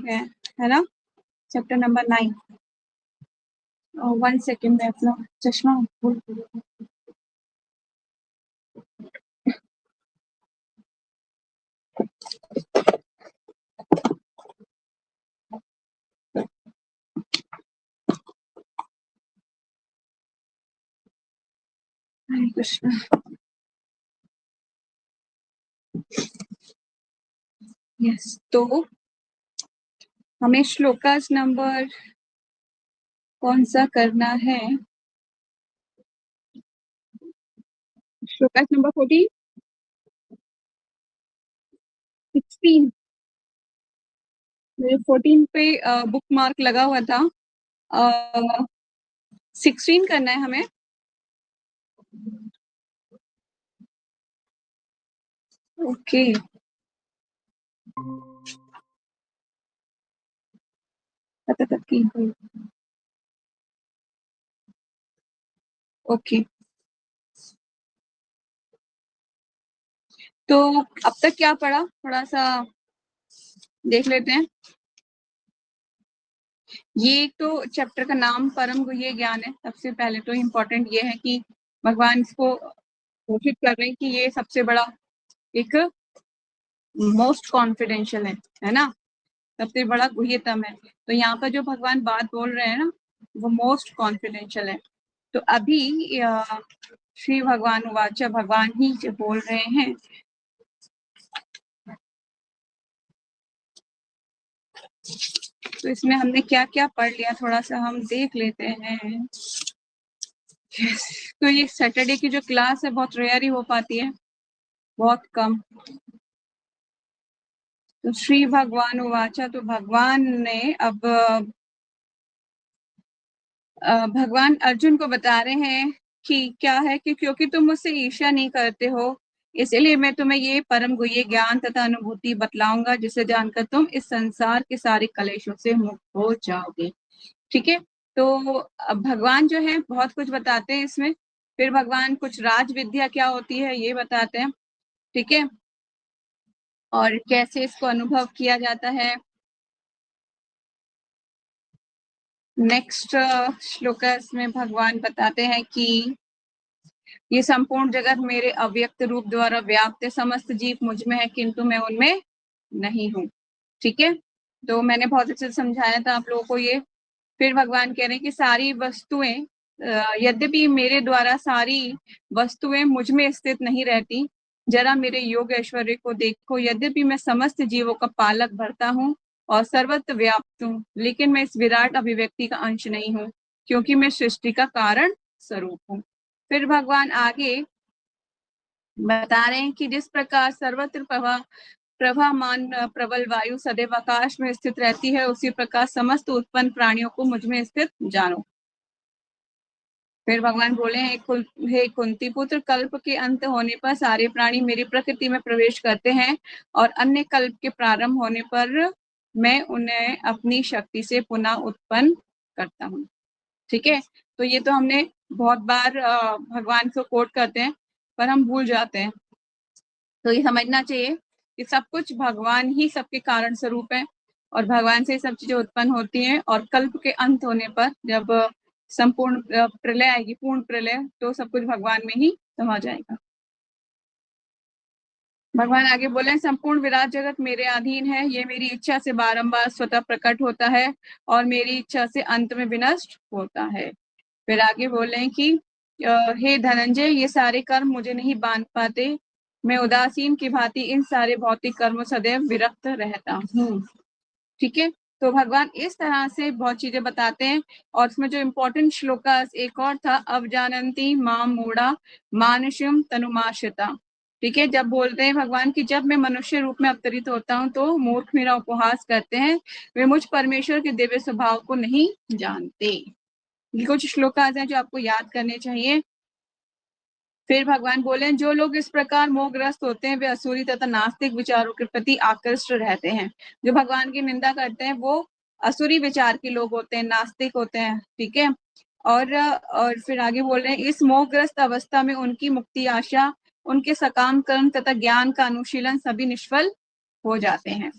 है ना, chapter number 9। 1 second में अपना चश्मा हरे कृष्ण। यस, तो हमें श्लोकास नंबर कौन सा करना है? श्लोकास नंबर 14, 16। मेरे 14 पे बुक मार्क लगा हुआ था। 16 करना है हमें। Okay, okay. तो अब तक क्या पढ़ा, थोड़ा सा देख लेते हैं। ये तो चैप्टर का नाम परम गुह्य ज्ञान है। सबसे पहले तो इम्पोर्टेंट ये है कि भगवान इसको घोषित कर रहे हैं कि ये सबसे बड़ा एक मोस्ट कॉन्फिडेंशियल है ना, सबसे बड़ा गुह्यतम है। तो यहाँ पर जो भगवान बात बोल रहे हैं ना, वो मोस्ट कॉन्फिडेंशियल है। तो अभी श्री भगवान उवाच, भगवान ही जो बोल रहे हैं। तो इसमें हमने क्या क्या पढ़ लिया, थोड़ा सा हम देख लेते हैं। तो ये सैटरडे की जो क्लास है बहुत रेयर ही हो पाती है, बहुत कम। तो श्री भगवान उवाचा, तो भगवान ने अब भगवान अर्जुन को बता रहे हैं कि क्या है कि क्योंकि तुम मुझसे ईर्ष्या नहीं करते हो, इसलिए मैं तुम्हें ये परम गुह्य ज्ञान तथा अनुभूति बतलाऊंगा, जिसे जानकर तुम इस संसार के सारे कलेशों से मुक्त हो जाओगे। ठीक है, तो अब भगवान जो है बहुत कुछ बताते हैं इसमें। फिर भगवान कुछ राज विद्या क्या होती है ये बताते हैं, ठीक है, और कैसे इसको अनुभव किया जाता है। नेक्स्ट श्लोकस में भगवान बताते हैं कि ये संपूर्ण जगत मेरे अव्यक्त रूप द्वारा व्याप्त है, समस्त जीव मुझ में है किंतु मैं उनमें नहीं हूँ। ठीक है, तो मैंने बहुत अच्छे से समझाया था आप लोगों को ये। फिर भगवान कह रहे हैं कि सारी वस्तुएं, यद्यपि मेरे द्वारा सारी वस्तुएं मुझ में स्थित नहीं रहती, जरा मेरे योग ऐश्वर्य को देखो, यद्यपि मैं समस्त जीवों का पालक भरता हूँ और सर्वत्र व्याप्त हूँ, लेकिन मैं इस विराट अभिव्यक्ति का अंश नहीं हूँ, क्योंकि मैं सृष्टि का कारण स्वरूप हूँ। फिर भगवान आगे बता रहे हैं कि जिस प्रकार सर्वत्र प्रभामान प्रबल वायु सदैव आकाश में स्थित रहती है, उसी प्रकार समस्त उत्पन्न प्राणियों को मुझ में स्थित जानो। फिर भगवान बोले हैं, हे कुंती पुत्र, कल्प के अंत होने पर सारे प्राणी मेरी प्रकृति में प्रवेश करते हैं और अन्य कल्प के प्रारंभ होने पर मैं उन्हें अपनी शक्ति से पुनः उत्पन्न करता हूँ। ठीक है, तो ये तो हमने बहुत बार भगवान को कोट करते हैं पर हम भूल जाते हैं। तो ये समझना चाहिए कि सब कुछ भगवान ही सबके कारण स्वरूप है और भगवान से सब चीजें उत्पन्न होती हैं, और कल्प के अंत होने पर जब संपूर्ण प्रलय आएगी, पूर्ण प्रलय, तो सब कुछ भगवान में ही समा जाएगा। भगवान आगे बोले, संपूर्ण विराट जगत मेरे अधीन है, ये मेरी इच्छा से बारंबार स्वतः प्रकट होता है और मेरी इच्छा से अंत में विनष्ट होता है। फिर आगे बोले कि हे धनंजय, ये सारे कर्म मुझे नहीं बांध पाते, मैं उदासीन की भांति इन सारे भौतिक कर्मों सदैव विरक्त रहता हूँ। ठीक है, तो भगवान इस तरह से बहुत चीजें बताते हैं। और इसमें जो इम्पोर्टेंट श्लोकास एक और था, अवजानन्ति माम मूढ़ा मानुष्यम तनुमाश्रिता। ठीक है, जब बोलते हैं भगवान कि जब मैं मनुष्य रूप में अवतरित होता हूँ तो मूर्ख मेरा उपहास करते हैं, वे मुझ परमेश्वर के दिव्य स्वभाव को नहीं जानते। ये कुछ श्लोकास हैं जो आपको याद करने चाहिए। फिर भगवान बोले, जो लोग इस प्रकार मोहग्रस्त होते हैं वे असुरी तथा नास्तिक विचारों के प्रति आकृष्ट रहते हैं। जो भगवान की निंदा करते हैं वो असुरी विचार के लोग होते हैं, नास्तिक होते हैं। ठीक है, और फिर आगे बोल रहे हैं, इस मोहग्रस्त अवस्था में उनकी मुक्ति आशा, उनके सकाम कर्म तथा ज्ञान का अनुशीलन सभी निष्फल हो जाते हैं।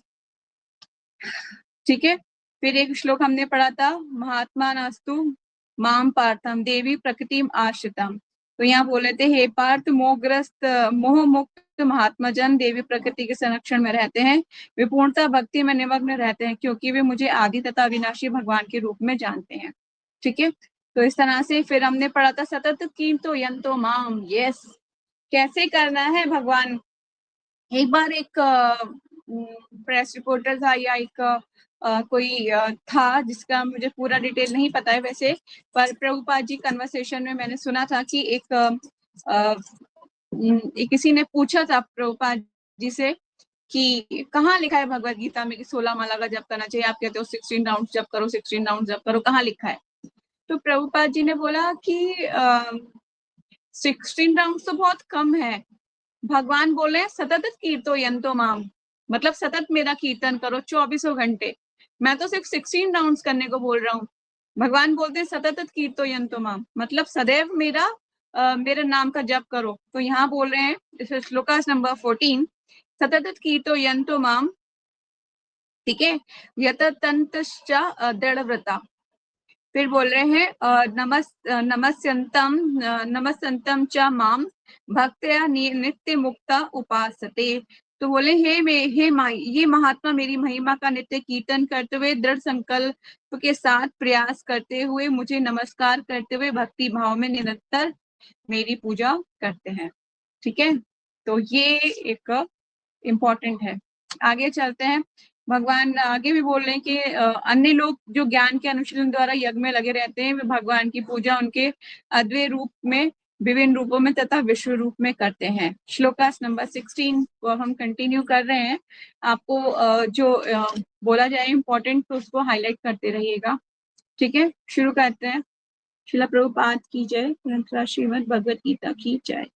ठीक है। फिर एक श्लोक हमने पढ़ा था, महात्मा नास्तु माम पार्थम देवी प्रकृतिम आश्रितम। तो यहाँ बोले थे, हे पार्थ, मोहग्रस्त मोह मुक्त महात्मा जन देवी प्रकृति के संरक्षण में रहते हैं, वे पूर्णतः भक्ति में निमग्न रहते हैं, क्योंकि वे मुझे आदि तथा विनाशी भगवान के रूप में जानते हैं। ठीक है। तो इस तरह से फिर हमने पढ़ा था, सतत कीर्तो यंतो माम। यस, कैसे करना है भगवान। एक बार एक प्रेस रिपोर्टर था या एक कोई था, जिसका मुझे पूरा डिटेल नहीं पता है वैसे, पर प्रभुपाद जी कन्वर्सेशन में मैंने सुना था कि किसी ने पूछा था प्रभुपाद जी से कि कहाँ लिखा है भगवत गीता में कि 16 माला का जप करना चाहिए, आप कहते हो 16 राउंड जप करो, 16 राउंड जप करो, कहाँ लिखा है। तो प्रभुपाद जी ने बोला कि 16 राउंड तो बहुत कम है, भगवान बोले सतत कीर्तो यंतो माम, मतलब सतत मेरा कीर्तन करो 24 घंटे। मैं तो सिर्फ 16 राउंड्स करने को बोल रहा हूँ, भगवान बोलते सतत कीर्तो यंतो माम, मतलब सदैव मेरे नाम का जप करो। तो यहाँ बोल रहे हैं श्लोकास नंबर 14, सतत कीर्तो यंतो माम, ठीक है, यततंतश्च दृढ़व्रता। फिर बोल रहे हैं नमस्यंतम च माम भक्त्या नित्य मुक्ता उपासते। तो बोले, ये महात्मा मेरी महिमा का नित्य कीर्तन करते हुए, दृढ़ संकल्प के साथ प्रयास करते हुए, मुझे नमस्कार करते हुए भक्ति भाव में निरंतर मेरी पूजा करते हैं। ठीक है। तो ये एक इम्पोर्टेंट है। आगे चलते हैं। भगवान आगे भी बोल रहे हैं कि अन्य लोग जो ज्ञान के अनुशीलन द्वारा यज्ञ में लगे रहते हैं, वे भगवान की पूजा उनके अद्वैय रूप में, विभिन्न रूपों में तथा विश्व रूप में करते हैं। श्लोकास नंबर 16 को हम कंटिन्यू कर रहे हैं। आपको जो बोला जाए इम्पोर्टेंट, तो उसको हाईलाइट करते रहिएगा। ठीक है, शुरू करते हैं। श्रील प्रभुपाद की जय, श्रीमद् भगवद गीता की जय।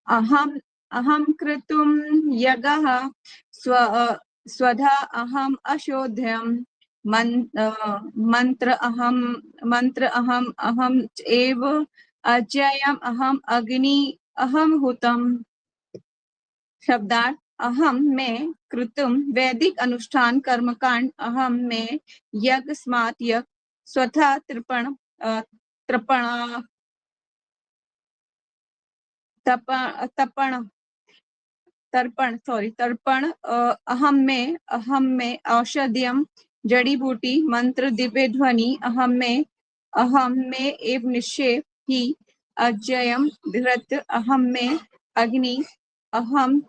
अहम कृतुम यगः स्वधा अहम अशोध्यम मंत्र अहम अहम एव अजयम अहम अग्नि अहम हुतम। शब्दार्थ, अहम में कृतुम वैदिक अनुष्ठान कर्मकांड, अहम में यज्ञ स्मात यज्ञ, स्वथा तर्पण तर्पण, अहम में औषधियम जड़ी बूटी, मंत्र दिव्य ध्वनि, अहम में एव निश्चय ही, अजयम धृत, अहम में अग्नि, अहम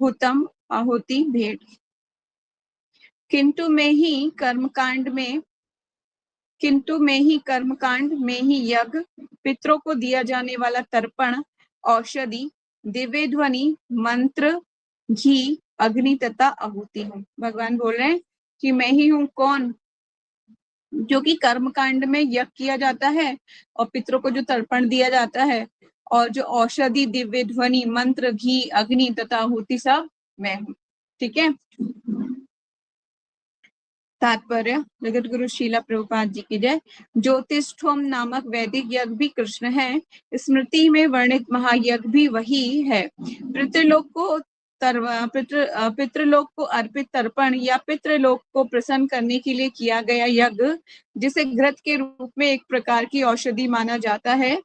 हुतम आहुति भेंट। किंतु में ही कर्मकांड में ही यज्ञ, पितरों को दिया जाने वाला तर्पण, औषधि, दिव्य ध्वनि, मंत्र, घी, अग्नि तथा आहुति हूँ। भगवान बोल रहे हैं कि मैं ही हूँ कौन, जो कि कर्मकांड में यज्ञ किया जाता है और पितरों को जो तर्पण दिया जाता है, और जो औषधि, दिव्य ध्वनि, मंत्र, घी, अग्नि तथा आहुति सब मैं हूँ। ठीक है। तात्पर्य, जगत गुरु शीला प्रभुपाद जी की जय। ज्योतिष्ठोम नामक वैदिक यज्ञ भी कृष्ण है, स्मृति में वर्णित महायज्ञ भी वही है। पितृलोक को अर्पित तर्पण या पितृलोक को प्रसन्न करने के लिए किया गया यज्ञ, जिसे घृत के रूप में एक प्रकार की औषधि माना जाता है,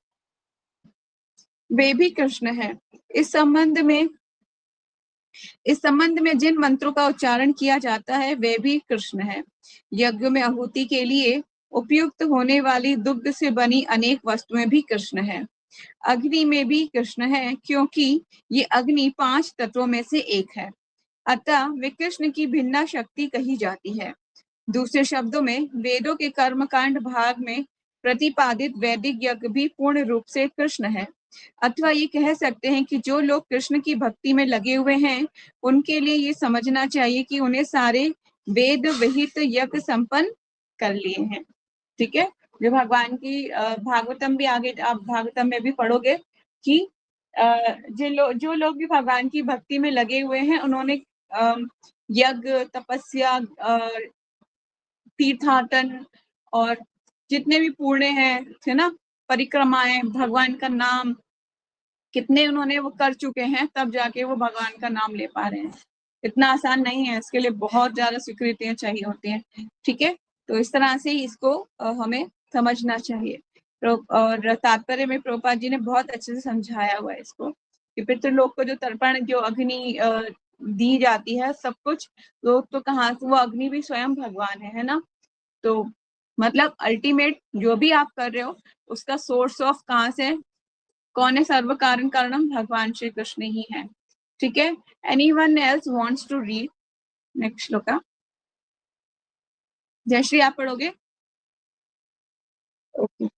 वे भी कृष्ण है। इस संबंध में जिन मंत्रों का उच्चारण किया जाता है, वे भी कृष्ण है। यज्ञ में आहुति के लिए उपयुक्त होने वाली दुग्ध से बनी अनेक वस्तुएं भी कृष्ण है। अग्नि में भी कृष्ण है, क्योंकि ये अग्नि 5 तत्वों में से एक है, अतः वे कृष्ण की भिन्ना शक्ति कही जाती है। दूसरे शब्दों में, वेदों के कर्मकांड भाग में प्रतिपादित वैदिक यज्ञ भी पूर्ण रूप से कृष्ण है। अथवा ये कह सकते हैं कि जो लोग कृष्ण की भक्ति में लगे हुए हैं, उनके लिए ये समझना चाहिए कि उन्हें सारे वेद विहित यज्ञ संपन्न कर लिए हैं। ठीक है। जो भगवान की भागवतम भी, आगे आप भागवतम में भी पढ़ोगे कि जो लोग भी भगवान की भक्ति में लगे हुए हैं, उन्होंने यज्ञ, तपस्या, तीर्थाटन और जितने भी पुण्य हैं, है ना, परिक्रमाएं, भगवान का नाम कितने उन्होंने वो कर चुके हैं, तब जाके वो भगवान का नाम ले पा रहे हैं। इतना आसान नहीं है, इसके लिए बहुत ज्यादा स्वीकृतियां चाहिए होती हैं। ठीक है, तो इस तरह से इसको हमें समझना चाहिए। और तात्पर्य में प्रभुपाद जी ने बहुत अच्छे से समझाया हुआ है इसको, कि पितृलोक को जो तर्पण, जो अग्नि दी जाती है, सब कुछ लोग तो कहाँ से, वो अग्नि भी स्वयं भगवान है ना। तो मतलब अल्टीमेट जो भी आप कर रहे हो, उसका सोर्स ऑफ कहाँ से, कौन है, सर्व कारण कारणम भगवान श्री कृष्ण ही है। ठीक है, anyone else wants to read next shloka? Jayashree आप पढ़ोगे? Okay.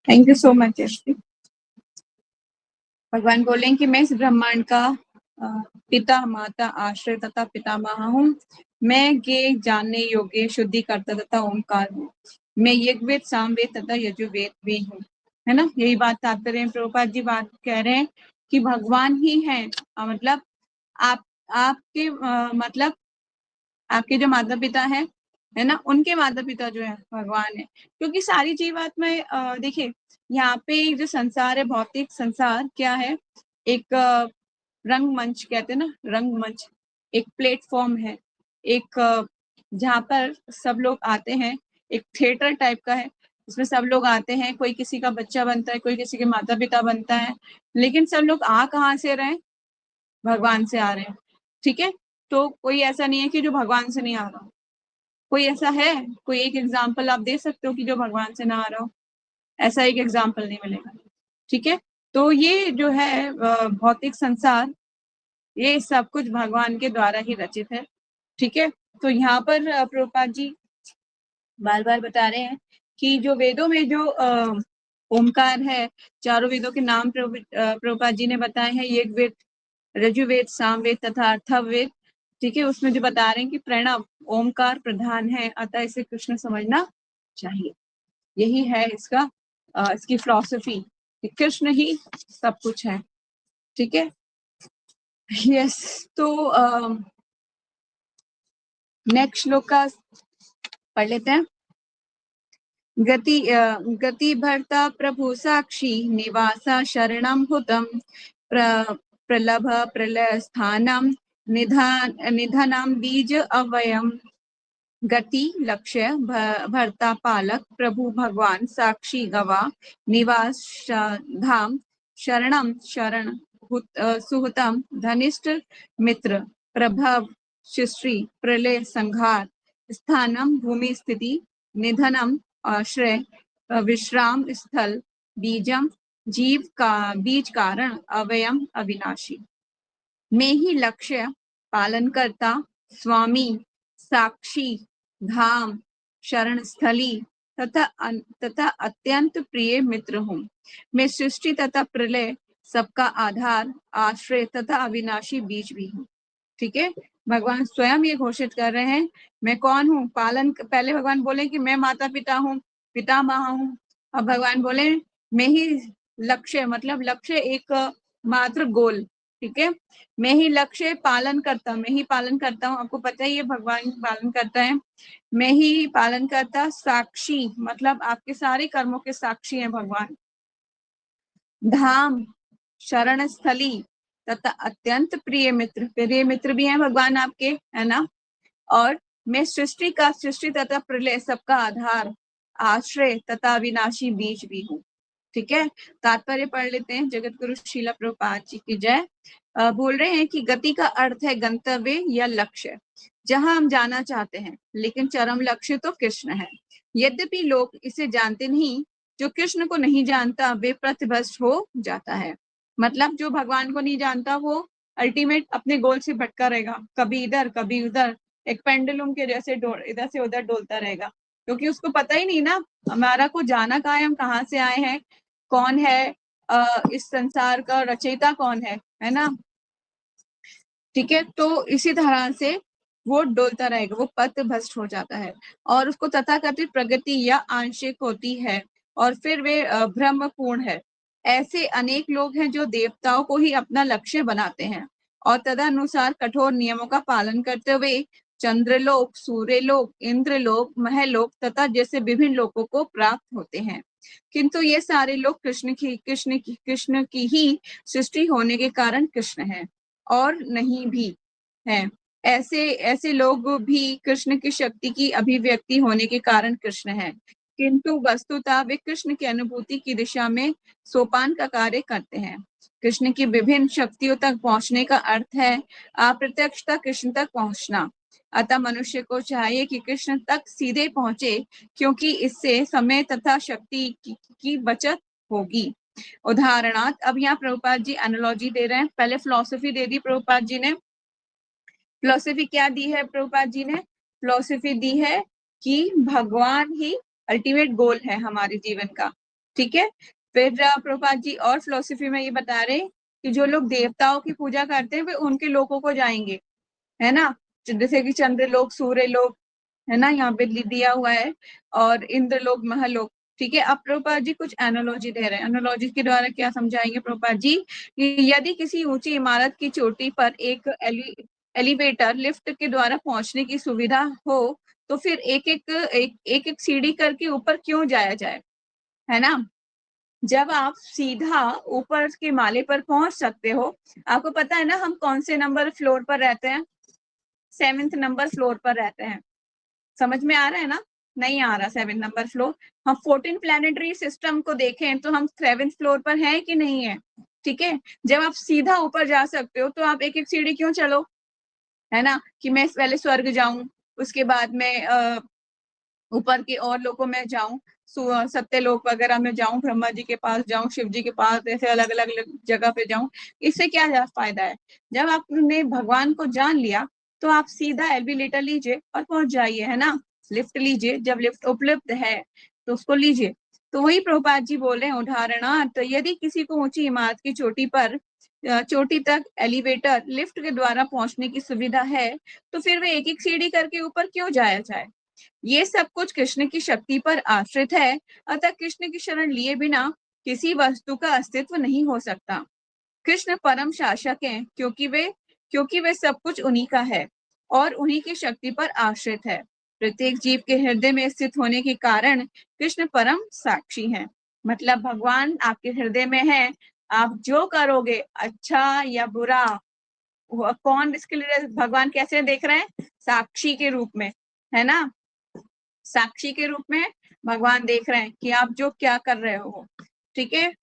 Thank you so much Jayashree. भगवान बोलें कि मैं इस ब्रह्मांड का पिता, माता, आश्रय तथा पितामह हूँ। मैं ये जानने योग्य शुद्धिकर्ता तथा ओंकार हूँ। मैं यज्ञवेद, सामवेद तथा यजुर्वेद भी हूँ। है ना, यही बात तात्पर्य में प्रभुपाद जी बात कह रहे हैं कि भगवान ही है। मतलब आप आपके मतलब आपके जो माता पिता है ना, उनके माता पिता जो है भगवान है। क्योंकि सारी जीवात्माएं देखिए, यहाँ पे जो संसार है, भौतिक संसार क्या है, एक रंगमंच कहते हैं ना, रंगमंच, एक प्लेटफॉर्म है, एक जहाँ पर सब लोग आते हैं, एक थिएटर टाइप का है। इसमें सब लोग आते हैं, कोई किसी का बच्चा बनता है, कोई किसी के माता पिता बनता है, लेकिन सब लोग आ कहाँ से रहे हैं, भगवान से आ रहे हैं। ठीक है, तो कोई ऐसा नहीं है कि जो भगवान से नहीं आ रहा। कोई ऐसा है, कोई एक एग्जाम्पल आप दे सकते हो कि जो भगवान से ना आ रहा हो? ऐसा एक एग्जाम्पल नहीं मिलेगा। ठीक है, तो ये जो है भौतिक संसार, ये सब कुछ भगवान के द्वारा ही रचित है। ठीक है, तो यहाँ पर प्रभुपाद जी बार बार बता रहे हैं कि जो वेदों में जो ओमकार है, चारों वेदों के नाम प्रभुपाद जी ने बताए हैं, यज्ञवेद, रजुवेद, सामवेद तथा अथर्ववेद। ठीक है, उसमें जो बता रहे हैं कि प्रणव ओमकार प्रधान है, अतः इसे कृष्ण समझना चाहिए। यही है इसका इसकी फिलॉसफी, कि कृष्ण ही सब कुछ है। ठीक है, यस। तो नेक्स्ट श्लोक का पढ़ लेते हैं। गति भर्ता प्रभु साक्षी, निवासा शरणम हुतम, प्रलभ प्रलय स्थानम, निधनम बीज अवयम। गति लक्ष्य, भर्ता पालक, प्रभु भगवान, साक्षी गवाह, निवास धाम, शरणम शरण, सुहतम धनिष्ठ मित्र, प्रभव शिश्री, प्रलय संघार, स्थानम भूमि स्थिति, निधनम आश्रय, विश्राम स्थल, बीजम जीव का बीज कारण, अवयम अविनाशी। में ही लक्ष्य, पालन करता, स्वामी, साक्षी, धाम, शरण स्थली तथा अत्यंत प्रिय मित्र हूँ। मैं सृष्टि तथा प्रलय, सबका आधार, आश्रय तथा अविनाशी बीज भी हूँ। ठीक है, भगवान स्वयं ये घोषित कर रहे हैं मैं कौन हूँ। पालन, पहले भगवान बोले कि मैं माता पिता हूँ, पितामह हूँ। अब भगवान बोले मैं ही लक्ष्य, मतलब लक्ष्य एक मात्र गोल। ठीक है, मैं ही लक्ष्य, पालन करता, मैं ही पालन करता हूँ। आपको पता ही है भगवान पालन करता है। मैं ही पालन करता, साक्षी मतलब आपके सारे कर्मों के साक्षी हैं भगवान। धाम, शरण स्थली तथा अत्यंत प्रिय मित्र, प्रिय मित्र भी हैं भगवान आपके, है ना। और मैं सृष्टि का, सृष्टि तथा प्रलय सबका आधार, आश्रय तथा अविनाशी बीज भी हूँ। ठीक है, तात्पर्य पढ़ लेते हैं। जगत गुरु श्रीला प्रभुपाद जी की जय। बोल रहे हैं कि गति का अर्थ है गंतव्य या लक्ष्य, जहां हम जाना चाहते हैं, लेकिन चरम लक्ष्य तो कृष्ण है। यद्यपि लोग इसे जानते नहीं, जो कृष्ण को नहीं जानता वे प्रतिभ्रष्ट हो जाता है। मतलब जो भगवान को नहीं जानता वो अल्टीमेट अपने गोल से भटका रहेगा, कभी इधर कभी उधर, एक पेंडुलम के जैसे इधर से उधर डोलता रहेगा, क्योंकि उसको पता ही नहीं ना हमारा को जाना कहाँ है, हम कहाँ से आए हैं, कौन है, इस संसार का रचयिता कौन है ना। ठीक है, तो इसी तरह से वो डोलता रहेगा, वो पथ भ्रष्ट हो जाता है और उसको तथाकथित प्रगति या आंशिक होती है और फिर वे भ्रमपूर्ण है। ऐसे अनेक लोग हैं जो देवताओं को ही अपना लक्ष्य बनाते हैं और तदनुसार कठोर नियमों का पालन करते हुए चंद्रलोक, सूर्यलोक, इंद्रलोक, महलोक तथा जैसे विभिन्न लोकों को प्राप्त होते हैं। किंतु ये सारे लोग कृष्ण की ही सृष्टि होने के कारण कृष्ण है और नहीं भी है। ऐसे ऐसे लोग भी कृष्ण की शक्ति की अभिव्यक्ति होने के कारण कृष्ण है, किंतु वस्तुतः वे कृष्ण की अनुभूति की दिशा में सोपान का कार्य करते हैं। कृष्ण की विभिन्न शक्तियों तक पहुंचने का अर्थ है अप्रत्यक्षता कृष्ण तक पहुंचना। अतः मनुष्य को चाहिए कि कृष्ण तक सीधे पहुंचे, क्योंकि इससे समय तथा शक्ति की बचत होगी। उदाहरणार्थ, अब यहाँ प्रभुपाद जी एनालॉजी दे रहे हैं। पहले फिलॉसफी दे दी प्रभुपाद जी ने। फिलॉसफी क्या दी है प्रभुपाद जी ने? फिलॉसफी दी है कि भगवान ही अल्टीमेट गोल है हमारे जीवन का। ठीक है, फिर प्रभुपाद जी और फिलॉसफी में ये बता रहे कि जो लोग देवताओं की पूजा करते हैं वे उनके लोकों को जाएंगे, है ना, जैसे कि चंद्रलोक, सूर्यलोक, है ना, यहाँ पे दिया हुआ है, और इंद्रलोक, महलोक। ठीक है, अब प्रभुपाद जी कुछ एनालॉजी दे रहे हैं। एनालॉजी के द्वारा क्या समझाएंगे प्रभुपाद जी कि यदि किसी ऊंची इमारत की चोटी पर एक एलिवेटर लिफ्ट के द्वारा पहुंचने की सुविधा हो, तो फिर एक सीढ़ी करके ऊपर क्यों जाया जाए, है ना। जब आप सीधा ऊपर के माले पर पहुंच सकते हो। आपको पता है ना हम कौन से नंबर फ्लोर पर रहते हैं? 7th नंबर फ्लोर पर रहते हैं। समझ में आ रहा है ना? नहीं आ रहा 7 नंबर फ्लोर। हम 14 प्लैनेटरी सिस्टम को देखें तो हम 7th फ्लोर पर हैं कि नहीं है? ठीक है, जब आप सीधा ऊपर जा सकते हो तो आप एक एक सीढ़ी क्यों चलो, है ना, कि मैं पहले स्वर्ग जाऊं, उसके बाद में ऊपर के और लोगों में जाऊं, सत्यलोक वगैरह में जाऊं, ब्रह्मा जी के पास जाऊं, शिव जी के पास, ऐसे अलग अलग जगह पे जाऊं। इससे क्या फायदा है? जब आपने भगवान को जान लिया तो आप सीधा एलिवेटर लीजिए और पहुंच जाइए, है ना। लिफ्ट लीजिए, जब लिफ्ट उपलब्ध है तो उसको लीजिए। तो वही प्रभुपाद जी बोले उदाहरणार्थ, यदि किसी को ऊंची इमारत की चोटी तक एलिवेटर लिफ्ट के द्वारा पहुंचने की सुविधा है, तो फिर वे एक एक सीढ़ी करके ऊपर क्यों जाया जाए? ये सब कुछ कृष्ण की शक्ति पर आश्रित है। अतः कृष्ण की शरण लिए बिना किसी वस्तु का अस्तित्व नहीं हो सकता। कृष्ण परम शासक हैं, क्योंकि वे सब कुछ उन्हीं का है और उन्हीं की शक्ति पर आश्रित है। प्रत्येक जीव के हृदय में स्थित होने के कारण कृष्ण परम साक्षी हैं। मतलब भगवान आपके हृदय में है। आप जो करोगे, अच्छा या बुरा, कौन इसके लिए भगवान कैसे देख रहे हैं? साक्षी के रूप में, है ना। साक्षी के रूप में भगवान देख रहे हैं कि आप जो क्या कर रहे हो। ठीक है,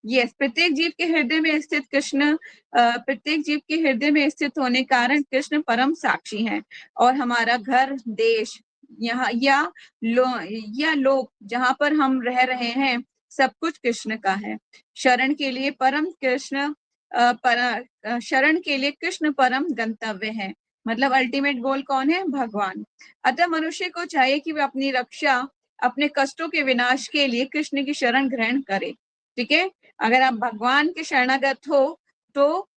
यस, प्रत्येक जीव के हृदय में स्थित कृष्ण, प्रत्येक जीव के हृदय में स्थित होने कारण कृष्ण परम साक्षी हैं, और हमारा घर, देश, यहाँ या लोक जहाँ पर हम रह रहे हैं, सब कुछ कृष्ण का है। शरण के लिए शरण के लिए कृष्ण परम गंतव्य है। मतलब अल्टीमेट गोल कौन है? भगवान। अतः मनुष्य को चाहिए कि वह अपनी रक्षा, अपने कष्टों के विनाश के लिए कृष्ण की शरण ग्रहण करे। ठीक है, अगर आप भगवान के शरणागत हो तो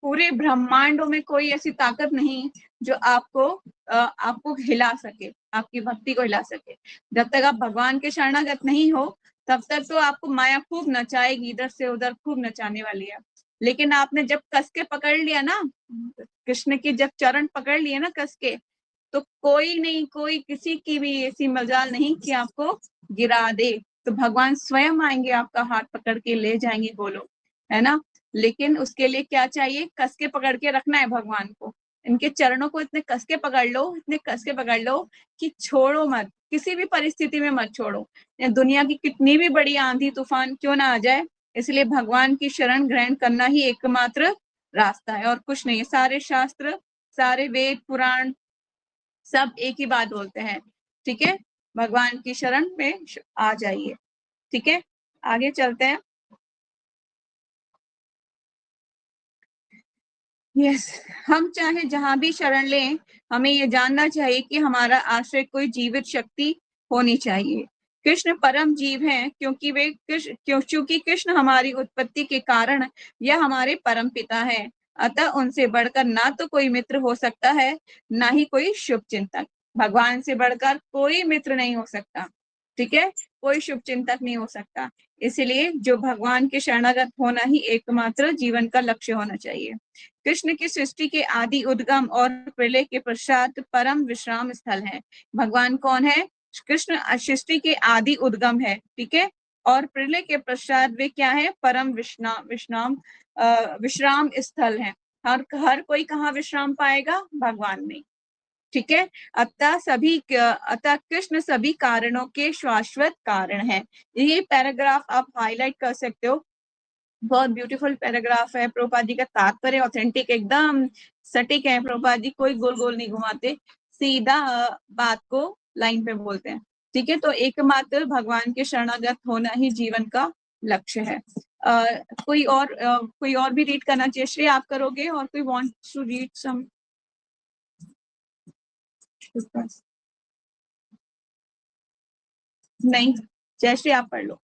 पूरे ब्रह्मांडों में कोई ऐसी ताकत नहीं जो आपको हिला सके, आपकी भक्ति को हिला सके। जब तक आप भगवान के शरणागत नहीं हो तब तक तो आपको माया खूब नचाएगी, इधर से उधर खूब नचाने वाली है। लेकिन आपने जब कस के पकड़ लिया ना, कृष्ण के जब चरण पकड़ लिए ना कस के, तो कोई नहीं, कोई किसी की भी ऐसी मजाल नहीं कि आपको गिरा दे। तो भगवान स्वयं आएंगे, आपका हाथ पकड़ के ले जाएंगे गोलोक, है ना। लेकिन उसके लिए क्या चाहिए? कस के पकड़ के रखना है भगवान को। इनके चरणों को इतने कस के पकड़ लो, इतने कस के पकड़ लो कि छोड़ो मत, किसी भी परिस्थिति में मत छोड़ो। दुनिया की कितनी भी बड़ी आंधी तूफान क्यों ना आ जाए, इसलिए भगवान की शरण ग्रहण करना ही एकमात्र रास्ता है, और कुछ नहीं है। सारे शास्त्र, सारे वेद पुराण सब एक ही बात बोलते हैं। ठीक है, भगवान की शरण में आ जाइए। ठीक है, आगे चलते हैं। यस, हम चाहे जहां भी शरण लें, हमें ये जानना चाहिए कि हमारा आश्रय कोई जीवित शक्ति होनी चाहिए। कृष्ण परम जीव हैं, क्योंकि कृष्ण हमारी उत्पत्ति के कारण या हमारे परम पिता हैं। अतः उनसे बढ़कर ना तो कोई मित्र हो सकता है, ना ही कोई शुभ चिंतक। भगवान से बढ़कर कोई मित्र नहीं हो सकता। ठीक है, कोई शुभ चिंतक नहीं हो सकता। इसलिए जो भगवान के शरणागत होना ही एकमात्र जीवन का लक्ष्य होना चाहिए। कृष्ण की सृष्टि के आदि उद्गम और प्रलय के पश्चात परम विश्राम स्थल है। भगवान कौन है? कृष्ण सृष्टि के आदि उद्गम है, ठीक है, और प्रलय के पश्चात वे क्या है? परम विश्राम स्थल है। हर कोई कहाँ विश्राम पाएगा? भगवान में। ठीक है, अतः कृष्ण सभी कारणों के शाश्वत कारण है। ये पैराग्राफ आप हाईलाइट कर सकते हो, बहुत ब्यूटीफुल पैराग्राफ है। प्रभुपाद जी का तात्पर्य ऑथेंटिक, एकदम सटीक है। प्रभुपाद जी कोई गोल गोल नहीं घुमाते, सीधा बात को लाइन पे बोलते हैं। ठीक है, तो एकमात्र भगवान के शरणागत होना ही जीवन का लक्ष्य है। कोई और भी रीड करना चाहिए? श्रेय आप करोगे, और कोई वांट टू रीड सम? नहीं, जयश्री आप पढ़ लो।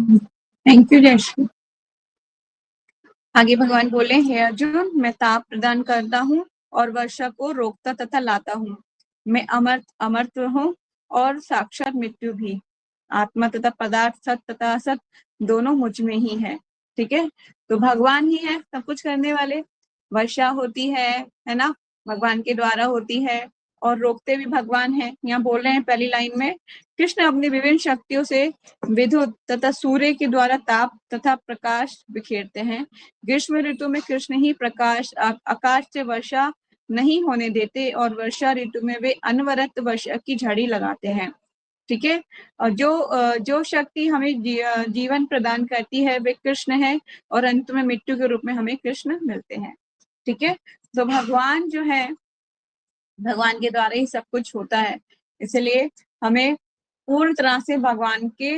Thank you Jayashree. आगे भगवान बोले, हे अर्जुन, मैं ताप प्रदान करता हूँ और वर्षा को रोकता तथा लाता हूँ। मैं अमर्त हूँ और साक्षात मृत्यु भी। आत्मा तथा पदार्थ, सत तथा असत दोनों मुझ में ही है। ठीक है, तो भगवान ही है सब कुछ करने वाले। वर्षा होती है ना, भगवान के द्वारा होती है, और रोकते भी भगवान है। यहाँ बोल रहे हैं पहली लाइन में, कृष्ण अपनी विभिन्न शक्तियों से विद्युत तथा सूर्य के द्वारा ताप तथा प्रकाश बिखेरते हैं। ग्रीष्म ऋतु में कृष्ण ही प्रकाश आकाश से वर्षा नहीं होने देते, और वर्षा ऋतु में वे अनवरत वर्षा की झड़ी लगाते हैं। ठीक है, और जो शक्ति हमें जीवन प्रदान करती है वे कृष्ण है, और अंत में मृत्यु के रूप में हमें कृष्ण मिलते हैं। ठीक है, तो भगवान जो है, भगवान के द्वारा ही सब कुछ होता है, इसलिए हमें पूर्ण तरह से भगवान के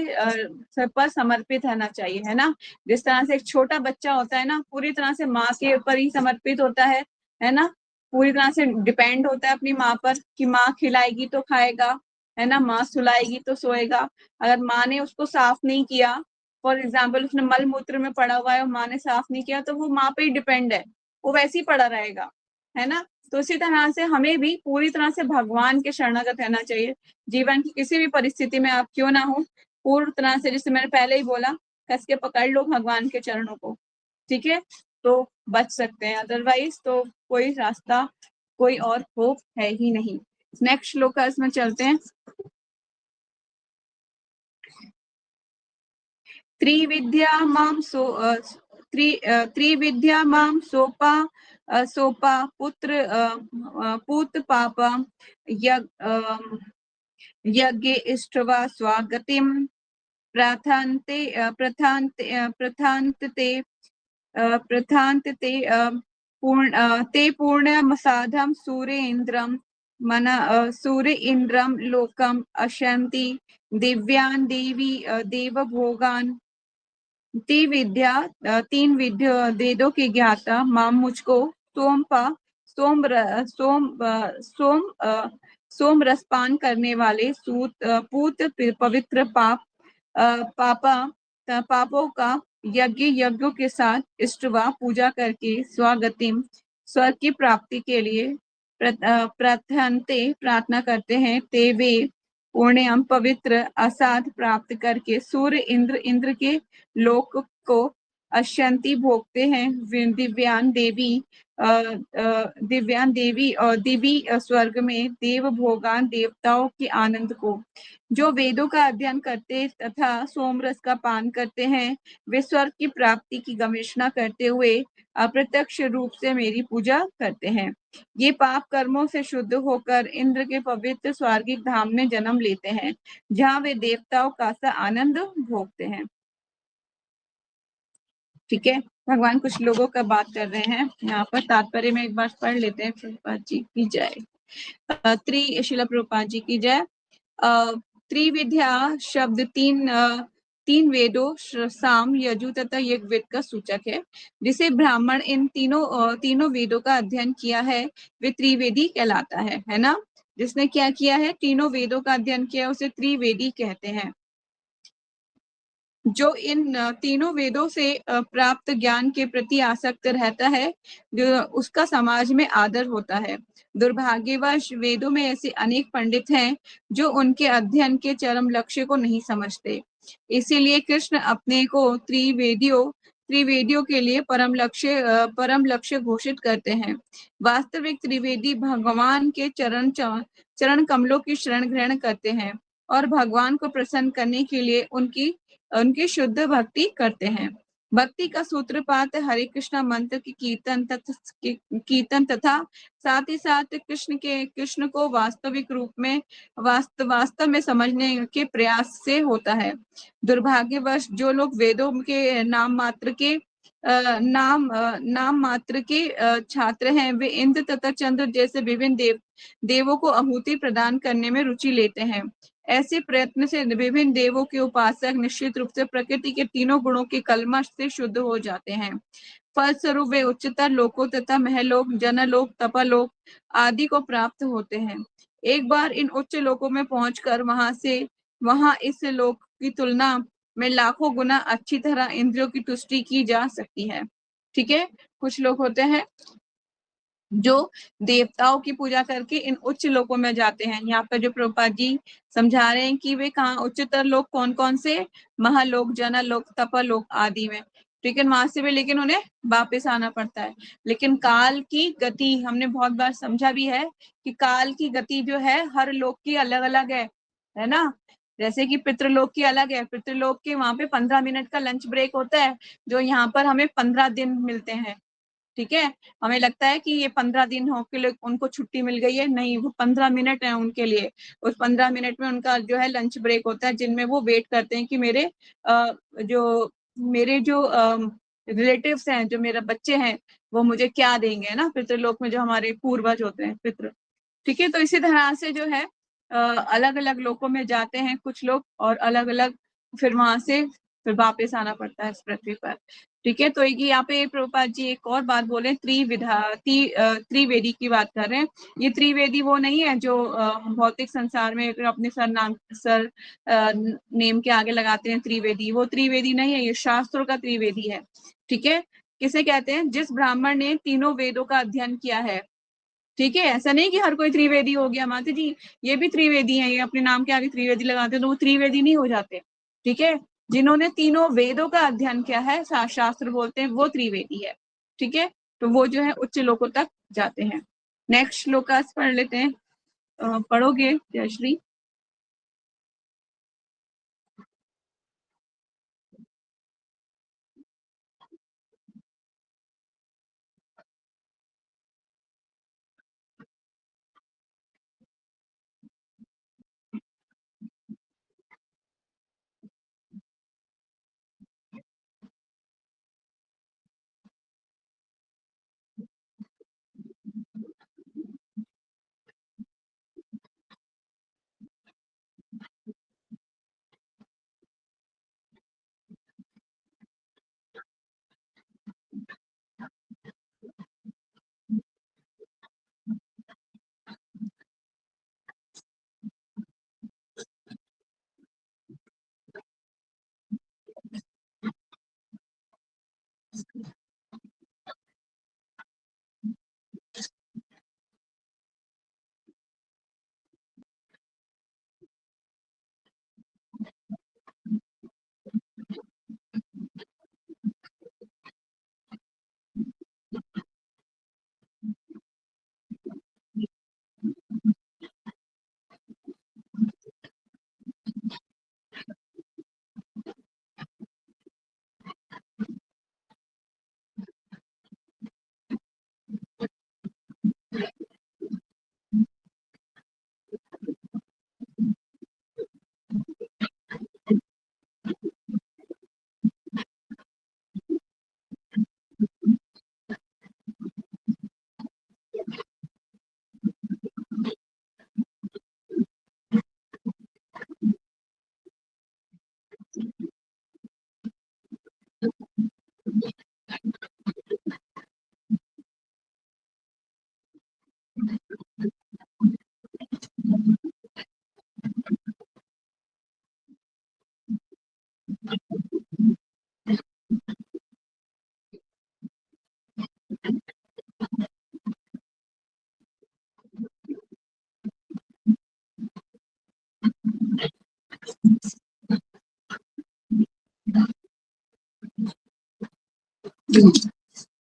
सब पर समर्पित रहना चाहिए, है ना। जिस तरह से एक छोटा बच्चा होता है ना, पूरी तरह से माँ के ऊपर ही समर्पित होता है ना, पूरी तरह से डिपेंड होता है अपनी माँ पर कि माँ खिलाएगी तो खाएगा, है ना, माँ सुलाएगी तो सोएगा। अगर माँ ने उसको साफ नहीं किया, फॉर एग्जाम्पल उसने मल मूत्र में पड़ा हुआ है और माँ ने साफ नहीं किया, तो वो माँ पे ही डिपेंड है, वो वैसे ही पड़ा रहेगा, है ना। तो इसी तरह से हमें भी पूरी तरह से भगवान के शरणागत रहना चाहिए। जीवन की किसी भी परिस्थिति में आप क्यों ना हो, पूर्ण तरह से, जैसे मैंने पहले ही बोला, कस के पकड़ लो भगवान के चरणों को। ठीक है, तो बच सकते हैं, अदरवाइज तो कोई रास्ता, कोई और होप है ही नहीं। नेक्स्ट श्लोक में चलते हैं। त्रिविद्या माम सोपा पुत्र पापा यज्ञ इष्ट्वा स्वागतिम प्रथान्ते ते पूर्णमसाधं सूर्य इंद्रम लोकम अशंति दिव्यान देवी देवभोगान। तीन विद्या वेदों के ज्ञाता माम मुझको सोम सोम रसपान करने वाले पूत पवित्र पापों का यज्ञों के साथ इष्टवा पूजा करके स्वागतिम स्वर्ग की प्राप्ति के लिए प्रार्थना करते हैं। ते वे पुण्यम पवित्र असाध प्राप्त करके सूर्य इंद्र के लोक को अशांति भोगते हैं। दिव्यान देवी और दिवी स्वर्ग में देव भोगान देवताओं के आनंद को। जो वेदों का अध्ययन करते तथा सोमरस का पान करते हैं, वे स्वर्ग की प्राप्ति की गवेषणा करते हुए अप्रत्यक्ष रूप से मेरी पूजा करते हैं। ये पाप कर्मों से शुद्ध होकर इंद्र के पवित्र स्वर्गिक धाम में जन्म लेते हैं, जहाँ वे देवताओं का सा आनंद भोगते हैं। ठीक है, भगवान कुछ लोगों का बात कर रहे हैं यहाँ पर, तात्पर्य में एक बार पढ़ लेते हैं। प्रभुपाद जी की जय। शिला प्रभुपाद जी की जय। त्रिविद्या शब्द तीन वेदों साम यजु तथा यज्ञवेद का सूचक है। जिसे ब्राह्मण इन तीनों वेदों का अध्ययन किया है वे त्रिवेदी कहलाता है ना। जिसने क्या किया है, तीनों वेदों का अध्ययन किया, उसे त्रिवेदी कहते हैं। जो इन तीनों वेदों से प्राप्त ज्ञान के प्रति आसक्त रहता है, जो उसका समाज में आदर होता है। दुर्भाग्यवश वेदों में ऐसे अनेक पंडित हैं जो उनके अध्ययन के चरम लक्ष्य को नहीं समझते। इसीलिए कृष्ण अपने को त्रिवेदियों के लिए परम लक्ष्य घोषित करते हैं। वास्तविक त्रिवेदी भगवान के चरण कमलों की शरण ग्रहण करते हैं और भगवान को प्रसन्न करने के लिए उनकी शुद्ध भक्ति करते हैं। भक्ति का सूत्रपात हरे कृष्णा मंत्र की कीर्तन तथा साथ ही साथ कृष्ण को वास्तविक रूप में वास्तव में समझने के प्रयास से होता है। दुर्भाग्यवश जो लोग वेदों के नाम मात्र के छात्र हैं, वे इंद्र तथा चंद्र जैसे विभिन्न देवों को आहुति प्रदान करने में रुचि लेते हैं। ऐसे प्रयत्न से विभिन्न देवों के उपासक निश्चित रूप से प्रकृति के तीनों गुणों के कलमश से शुद्ध हो जाते हैं। फलस्वरूप वे उच्चतर लोकों तथा महलोक, जनलोक, तपालोक आदि को प्राप्त होते हैं। एक बार इन उच्च लोकों में पहुंचकर वहां इस लोक की तुलना में लाखों गुना अच्छी तरह इंद्रियों की तुष्टि की जा सकती है। ठीक है, कुछ लोग होते हैं जो देवताओं की पूजा करके इन उच्च लोकों में जाते हैं। यहाँ पर जो प्रभुपाद जी समझा रहे हैं कि वे कहाँ उच्चतर लोक कौन कौन से, महालोक, जनलोक, तपलोक आदि में। ठीक है, वहां से भी लेकिन उन्हें वापस आना पड़ता है। लेकिन काल की गति हमने बहुत बार समझा भी है कि काल की गति जो है हर लोक की अलग अलग है ना। जैसे कि पितृलोक की अलग है, पितृलोक के वहां पे 15 मिनट का लंच ब्रेक होता है, जो यहाँ पर हमें 15 दिन मिलते हैं। ठीक है, हमें लगता है कि ये 15 दिन हो के लिए उनको छुट्टी मिल गई है, नहीं, वो 15 मिनट है उनके लिए। उस 15 मिनट में उनका जो है लंच ब्रेक होता है, जिनमें वो वेट करते हैं कि मेरे जो रिलेटिव्स हैं, जो मेरे बच्चे हैं, वो मुझे क्या देंगे ना, पितृलोक में जो हमारे पूर्वज होते हैं, पितृ। ठीक है, तो इसी तरह से जो है अलग अलग लोकों में जाते हैं कुछ लोग, और अलग अलग फिर वहां से फिर वापस आना पड़ता है इस पृथ्वी पर। ठीक है, तो यहाँ पे प्रभुपाद जी एक और बात बोले, त्रिवेदी की बात कर रहे हैं। ये त्रिवेदी वो नहीं है जो भौतिक संसार में अपने सर नेम के आगे लगाते हैं त्रिवेदी, वो त्रिवेदी नहीं है, ये शास्त्रों का त्रिवेदी है। ठीक है, किसे कहते हैं? जिस ब्राह्मण ने तीनों वेदों का अध्ययन किया है। ठीक है, ऐसा नहीं कि हर कोई त्रिवेदी हो गया। माता जी ये भी त्रिवेदी है, ये अपने नाम के आगे त्रिवेदी लगाते हैं तो वो त्रिवेदी नहीं हो जाते। ठीक है, जिन्होंने तीनों वेदों का अध्ययन किया है, शास्त्र बोलते हैं, वो त्रिवेदी है। ठीक है, तो वो जो है उच्च लोकों तक जाते हैं। नेक्स्ट श्लोकास पढ़ लेते हैं। पढ़ोगे Jayashree?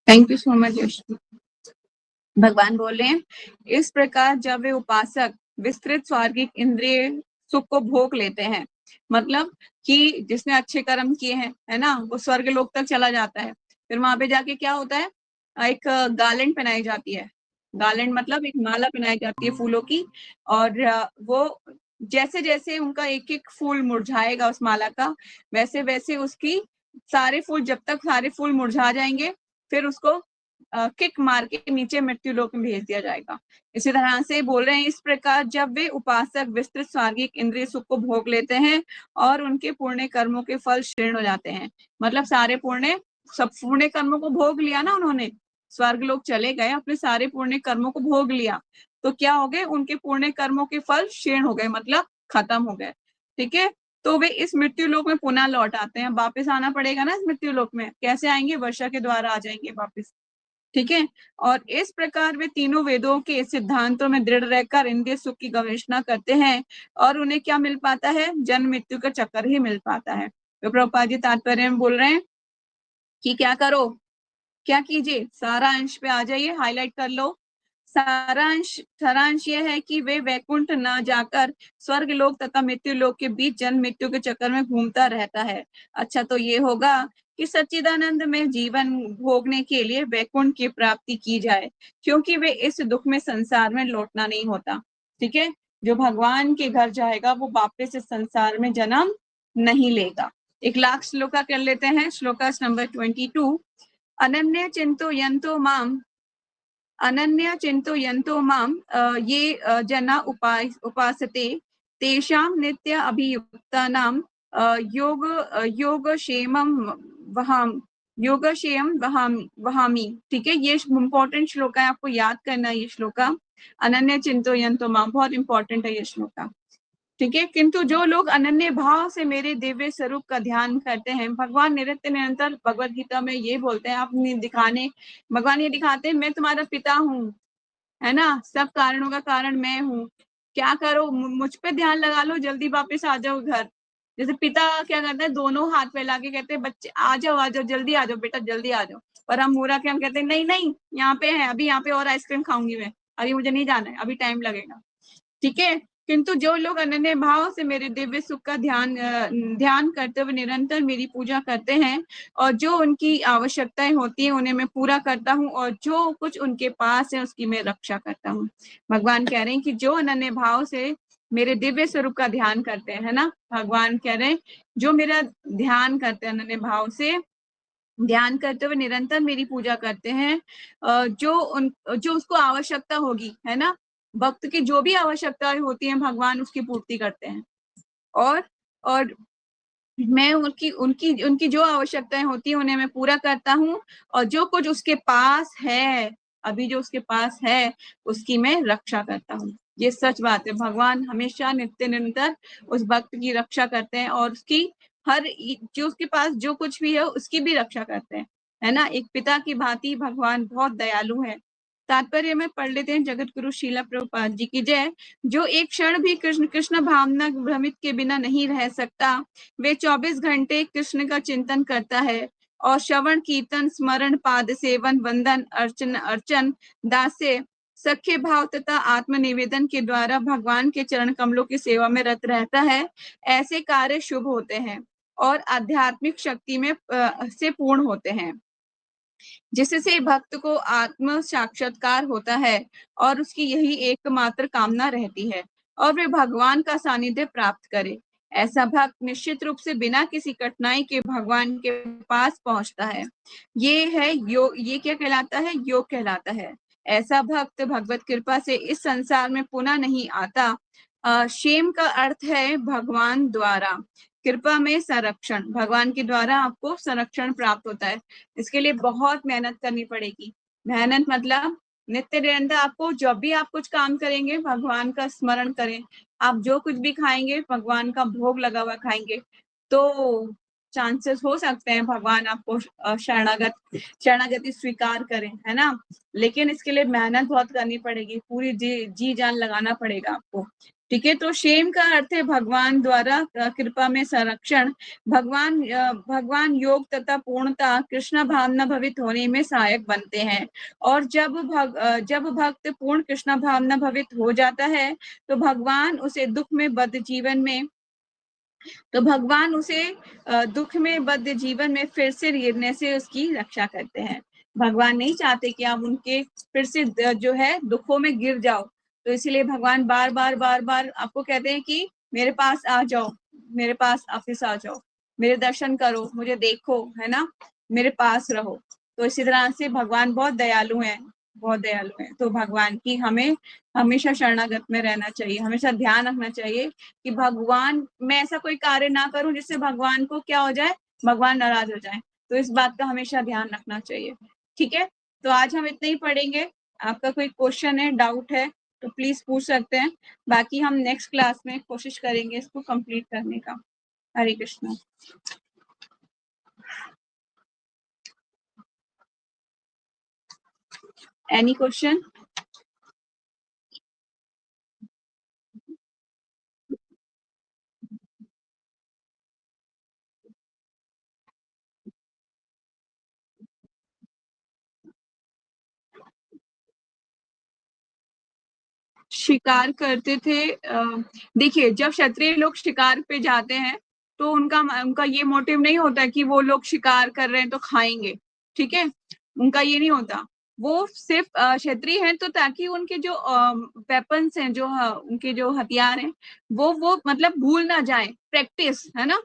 Thank you so much Yashvi. भगवान बोल रहे हैं, इस प्रकार जब वे उपासक विस्तृत स्वर्गिक इंद्रिय सुख को भोग लेते हैं, मतलब कि जिसने अच्छे कर्म किए हैं, है ना, वो स्वर्ग लोक तक चला जाता है। फिर वहां पे जाके क्या होता है, एक गार्लेंड पहनाई जाती है। गार्लेंड मतलब एक माला पहनाई जाती है फूलों की, और वो जैसे जैसे उनका एक एक फूल मुरझाएगा उस माला का, वैसे वैसे उसकी सारे फूल, जब तक सारे फूल मुरझा जाएंगे, फिर उसको किक मार के नीचे मृत्यु लोक में भेज दिया जाएगा। इसी तरह से बोल रहे हैं, इस प्रकार जब वे उपासक विस्तृत स्वर्गिक इंद्रिय सुख को भोग लेते हैं और उनके पुण्य कर्मों के फल क्षीण हो जाते हैं, मतलब सारे सब पुण्य कर्मों को भोग लिया ना उन्होंने, स्वर्ग लोक चले गए, अपने सारे पुण्य कर्मों को भोग लिया, तो क्या हो गए, उनके पुण्य कर्मों के फल क्षीण हो गए, मतलब खत्म हो गए। ठीक है, तो वे इस मृत्यु लोक में पुनः लौट आते हैं। वापस आना पड़ेगा ना इस मृत्यु लोक में, कैसे आएंगे? वर्षा के द्वारा आ जाएंगे वापस, ठीक है। और इस प्रकार वे तीनों वेदों के सिद्धांतों में दृढ़ रहकर इंद्रिय सुख की गवेषणा करते हैं और उन्हें क्या मिल पाता है? जन्म मृत्यु का चक्कर ही मिल पाता है। तो प्रभुपाद जी तात्पर्य में बोल रहे हैं कि क्या करो, क्या कीजिए, सारांश पे आ जाइए, हाईलाइट कर लो। सारांश यह है कि वे वैकुंठ न जाकर स्वर्ग लोक तथा मृत्यु लोक के बीच जन्म मृत्यु के चक्कर में घूमता रहता है। अच्छा, तो ये होगा कि सच्चिदानंद में जीवन भोगने के लिए वैकुंठ की प्राप्ति की जाए, क्योंकि वे इस दुख में संसार में लौटना नहीं होता, ठीक है। जो भगवान के घर जाएगा वो वापस इस संसार में जन्म नहीं लेगा। एक लाख श्लोका कर लेते हैं। श्लोका नंबर 22। अनन्य चिंतयन्तो माम, अनन्य चिंतयन्तो माम ये जना उपासते तेषां नित्य अभियुक्तानां योगक्षेमं वहामि। ठीक है, ये इंपॉर्टेंट श्लोक है, आपको याद करना है ये श्लोका। अनन्य चिंतयन्तो माम, बहुत इंपॉर्टेंट है ये श्लोका, ठीक है। किंतु जो लोग अनन्य भाव से मेरे दिव्य स्वरूप का ध्यान करते हैं, भगवान निरंतर निरंतर भगवत गीता में ये बोलते हैं, आप दिखाने, भगवान ये दिखाते हैं मैं तुम्हारा पिता हूँ, है ना, सब कारणों का कारण मैं हूँ, क्या करो, मुझ पे ध्यान लगा लो, जल्दी वापस आ जाओ घर। जैसे पिता क्या करते हैं, दोनों हाथ फैला के कहते हैं बच्चे आ जाओ जल्दी आ जाओ बेटा जल्दी आ जाओ, पर हम मूर्ख के हम कहते हैं नहीं नहीं यहाँ पे है, अभी यहाँ पे और आइसक्रीम खाऊंगी मैं, अभी मुझे नहीं जाना है, अभी टाइम लगेगा, ठीक है। किंतु जो लोग अनन्य भाव से मेरे दिव्य सुख का ध्यान करते हुए निरंतर मेरी पूजा करते हैं और जो उनकी आवश्यकताएं होती हैं उन्हें मैं पूरा करता हूँ और जो कुछ उनके पास है उसकी मैं रक्षा करता हूँ। भगवान कह रहे हैं कि जो अनन्य भाव से मेरे दिव्य स्वरूप का ध्यान करते हैं, है ना, भगवान कह रहे हैं जो मेरा ध्यान करते हैं, अनन्य भाव से ध्यान करते हुए निरंतर मेरी पूजा करते हैं, जो उसको आवश्यकता होगी, है ना, भक्त की जो भी आवश्यकताएं होती हैं भगवान उसकी पूर्ति करते हैं। और मैं उनकी उनकी उनकी जो आवश्यकताएं होती हैं उन्हें मैं पूरा करता हूँ और जो कुछ उसके पास है, अभी जो उसके पास है उसकी मैं रक्षा करता हूँ। ये सच बात है, भगवान हमेशा नित्य निरंतर उस भक्त की रक्षा करते हैं और उसकी जो उसके पास जो कुछ भी है उसकी भी रक्षा करते हैं, है ना। एक पिता की भांति भगवान बहुत दयालु है। तात्पर्य में पढ़ लेते हैं। जगत गुरु शीला प्रभुपाद जी की जय। जो एक क्षण भी कृष्ण कृष्ण भावना भ्रमित के बिना नहीं रह सकता, वे 24 घंटे कृष्ण का चिंतन करता है और श्रवण कीर्तन स्मरण पाद सेवन वंदन अर्चन दास्य सख्य भाव तथा आत्मनिवेदन के द्वारा भगवान के चरण कमलों की सेवा में रत रहता है। ऐसे कार्य शुभ होते हैं और आध्यात्मिक शक्ति में से पूर्ण होते हैं, जिससे भक्त को आत्म साक्षात्कार होता है और उसकी यही एकमात्र कामना रहती है और वे भगवान का सानिध्य प्राप्त करे। ऐसा भक्त निश्चित रूप से बिना किसी कठिनाई के भगवान के पास पहुंचता है। ये है योग, ये क्या कहलाता है? योग कहलाता है। ऐसा भक्त भगवत कृपा से इस संसार में पुनः नहीं आता। क्षेम का अर्थ है भगवान द्वारा, कृपा में संरक्षण, भगवान के द्वारा आपको संरक्षण प्राप्त होता है। इसके लिए बहुत मेहनत करनी पड़ेगी। मेहनत मतलब नित्य निरंतर आपको जब भी आप कुछ काम करेंगे भगवान का स्मरण करें। आप जो कुछ भी खाएंगे भगवान का भोग लगा हुआ खाएंगे तो चांसेस हो सकते हैं भगवान आपको शरणागति स्वीकार करें, है ना। लेकिन इसके लिए मेहनत बहुत करनी पड़ेगी, पूरी जी जान लगाना पड़ेगा आपको, ठीक है। तो क्षेम का अर्थ है भगवान द्वारा कृपा में संरक्षण। भगवान योग तथा पूर्णता कृष्ण भावना भवित होने में सहायक बनते हैं और जब भक्त पूर्ण कृष्ण भावना भवित हो जाता है तो भगवान उसे दुख में बद्ध जीवन में फिर से गिरने से उसकी रक्षा करते हैं। भगवान नहीं चाहते कि आप उनके फिर से जो है दुखों में गिर जाओ, तो इसीलिए भगवान बार बार आपको कहते हैं कि मेरे पास आ जाओ, मेरे पास वापिस आ जाओ, मेरे दर्शन करो, मुझे देखो, है ना, मेरे पास रहो। तो इसी तरह से भगवान बहुत दयालु हैं, बहुत दयालु हैं। तो भगवान की हमें हमेशा शरणागत में रहना चाहिए, हमेशा ध्यान रखना चाहिए कि भगवान, मैं ऐसा कोई कार्य ना करूं जिससे भगवान को क्या हो जाए, भगवान नाराज हो जाए। तो इस बात का हमेशा ध्यान रखना चाहिए, ठीक है। तो आज हम इतना ही पढ़ेंगे। आपका कोई क्वेश्चन है, डाउट है तो प्लीज पूछ सकते हैं, बाकी हम नेक्स्ट क्लास में कोशिश करेंगे इसको कंप्लीट करने का। हरे कृष्णा। Any question? शिकार करते थे, देखिए जब क्षत्रिय लोग शिकार पे जाते हैं तो उनका उनका ये मोटिव नहीं होता कि वो लोग शिकार कर रहे हैं तो खाएंगे, ठीक है, उनका ये नहीं होता। वो सिर्फ क्षत्रिय हैं तो ताकि उनके जो वेपन्स हैं, जो उनके जो हथियार हैं, वो मतलब भूल ना जाए, प्रैक्टिस है ना,